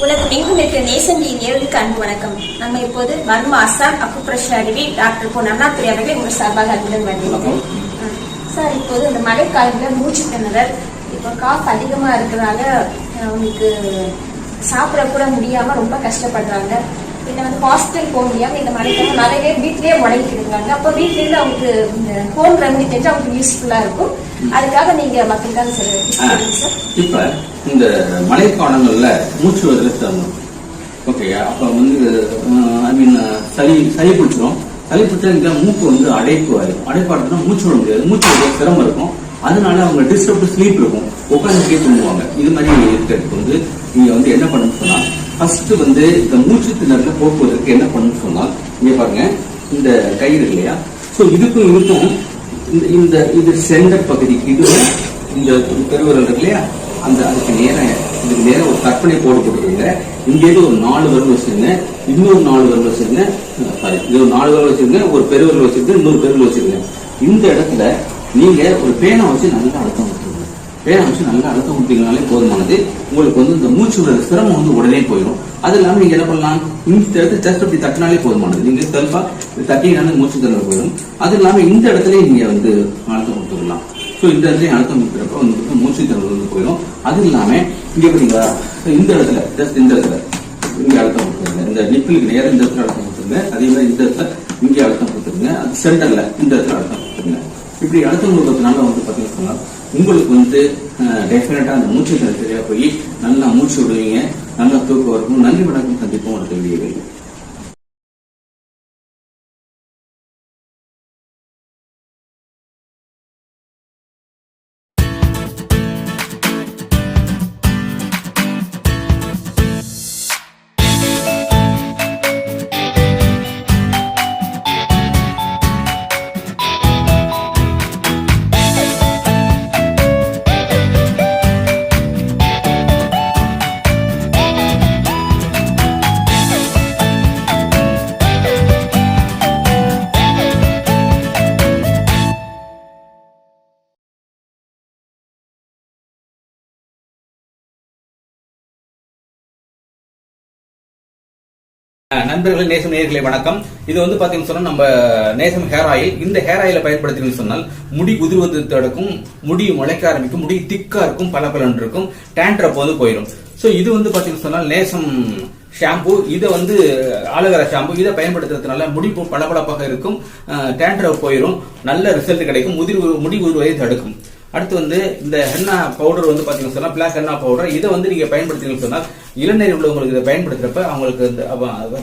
உலகெங்கும் இருக்கிற நேசன் நேயர்களுக்கு அன்பு வணக்கம். நம்ம இப்போது மர்ம அசாம் அக்குப்ரெஷர் அறிவி டாக்டர் பொன் அண்ணாதுரை அவர்களை உங்கள் சார்பாக அன்புடன் வருகிறேன். சார், இப்போது இந்த மழைக்காலங்களில் மூச்சு திணறல், இப்போ காஃப் அதிகமா இருக்கிறதால அவங்களுக்கு சாப்பிட கூட முடியாம ரொம்ப கஷ்டப்படுறாங்க. பின்ன ஹாஸ்பிட்டல் போக முடியாம இந்த மழைக்காலம் நிறைய பேர் வீட்லயே முடங்கிக்கிறாங்க. அப்போ வீட்ல இருந்து அவங்களுக்கு ஹோம் ரெமெடி தெரிஞ்சு அவங்களுக்கு யூஸ்ஃபுல்லா இருக்கும். அதுக்காக நீங்க மக்களுக்காக சார் இப்ப இந்த மழைக்காலங்கள்ல மூச்சு வருது தரணும். ஓகே, அப்ப ஐ மீன் சளி பிடிச்சிடும். சளி பிடிச்சா மூக்கு அடைப்பு ஆயிடும். அடைப்பாடுனா மூச்சு விட முடியாது, மூச்சு விட சிரமம் இருக்கும். அதனால அவங்க டிஸ்டர்ப்டு ஸ்லீப் இருக்கும், உட்காந்துட்டே தூங்குவாங்க. இது மாதிரி இருக்கிறதுக்கு நீங்க என்ன பண்ணணும்னு சொன்னா, ஃபர்ஸ்ட் இந்த மூச்சு திணறல போக்குவதற்கு என்ன பண்ணணும்னு சொன்னா, இங்க பாருங்க, இந்த கயிறு இல்லையா, சோ இதுக்கும் இது சென்டர் பகுதிக்கு இதுவும் இந்த பெருவிரல் இருக்கு இல்லையா, அதுக்கு நேரம் ஒரு கற்பனை போட்டுருங்க. இங்கேருந்து ஒரு 4 விரல் வச்சிருங்க, இன்னொரு 4 விரல் வச்சிருங்க, சாரி, இது ஒரு 4 விரல் வச்சிருங்க, ஒரு பெருவிரல் வச்சிருங்க, இன்னொரு பெருவிரல் வச்சிருங்க. இந்த இடத்துல நீங்க ஒரு பேனை வச்சு நல்லா அழுத்தம் கொடுத்துருங்க. பேனை வச்சு நல்லா அழுத்தம் கொடுத்தீங்கனாலே போதுமானது. உங்களுக்கு இந்த மூச்சு விடுற சிரமம் உடனே போயிடும். அது இல்லாம நீங்க என்ன பண்ணலாம், இந்த இடத்துல ஜஸ்ட் அப்படி தட்டினாலே போதுமானது. நீங்க செல்ஃபா தட்டினாலும் மூச்சு திணறல் போயிடும். அது இல்லாம இந்த இடத்துலயே நீங்க அழுத்தம் கொடுத்துக்கலாம். ஸோ இந்த இடத்துல அழுத்தம் கொடுக்குறப்ப மூச்சு திணறல் போயிடும். அது இல்லாம இங்க பாத்தீங்களா, இந்த இடத்துல ஜஸ்ட் இந்த இடத்துல இங்க அழுத்தம் கொடுத்துருங்க. இந்த நிப்பிலுக்கு நேரம் இந்த இடத்துல அழுத்தம் கொடுத்துருங்க. அதே மாதிரி இந்த இடத்துல இங்கே அழுத்தம் கொடுத்துருங்க. அது சென்டர்ல இந்த இடத்துல அழுத்தம் கொடுத்துருங்க. இப்படி அழுத்தம் கொடுக்கறதுனால பாத்தீங்கன்னா உங்களுக்கு டெஃபினட்டா அந்த மூச்சு திணறல் சரியா போய் நல்லா மூச்சு விடுவீங்க, நல்லா தூக்கம் இருக்கும். நன்றி, வணக்கம், சந்திப்போம் அடுத்த வீடியோவில். நண்பர்களே, நேசம் நேயர்களே வணக்கம். இது பாத்தீங்கன்னு சொன்னா நம்ம நேசம் ஹேர் ஆயில். இந்த ஹேர் ஆயில பயன்படுத்தினு சொன்னால் முடி உதிர்வது தடுக்கும், முடி முளைக்க ஆரம்பிக்கும், முடி திக்கா இருக்கும், பலபலன் இருக்கும், டேண்ட்ரப் போயிடும். சோ இது பாத்தீங்கன்னு சொன்னால் நேசம் ஷாம்பு. இதை ஆலோவேரா ஷாம்பு. இதை பயன்படுத்துறதுனால முடி பளபளப்பாக இருக்கும், டேண்ட்ரப் போயிடும், நல்ல ரிசல்ட் கிடைக்கும், முடி உதிர்வதை தடுக்கும். அடுத்து இந்த ஹென்னா பவுடர் பாத்தீங்கன்னு சொன்னா பிளாக் ஹென்னா பவுடர். இதை நீங்க பயன்படுத்தீங்கன்னு சொன்னா இளநீர் உள்ளவங்களுக்கு இதை பயன்படுத்துறப்ப அவங்களுக்கு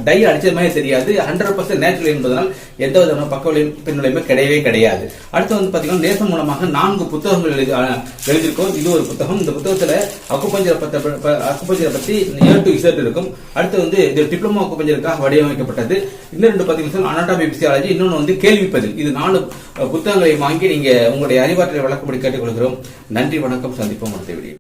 டை அடிச்சது மாதிரி தெரியாது. 100% நேச்சுரல் என்பதனால் எந்த விதமான பக்க பின்விளைவுமே கிடையவே கிடையாது. அடுத்து பாத்தீங்கன்னா நேசம் மூலமாக 4 புத்தகங்கள் எழுதியிருக்கோம். இது ஒரு புத்தகம். இந்த புத்தகத்துல அக்குபஞ்சரை பத்தி A to Z இருக்கும். அடுத்து இது டிப்ளமோ அக்குபஞ்சருக்காக வடிவமைக்கப்பட்டது. இன்னும் 2 பாத்தீங்கன்னா அனாட்டமி பிசியாலஜி, இன்னொன்னு கேள்வி பதில். இது 4 புத்தகங்களை வாங்கி நீங்க உங்களுடைய அறிவாற்றலை வழக்கப்படி கேட்டுக்கொள்கிறோம். நன்றி, வணக்கம், சந்திப்போம் அடுத்த வீடியோ.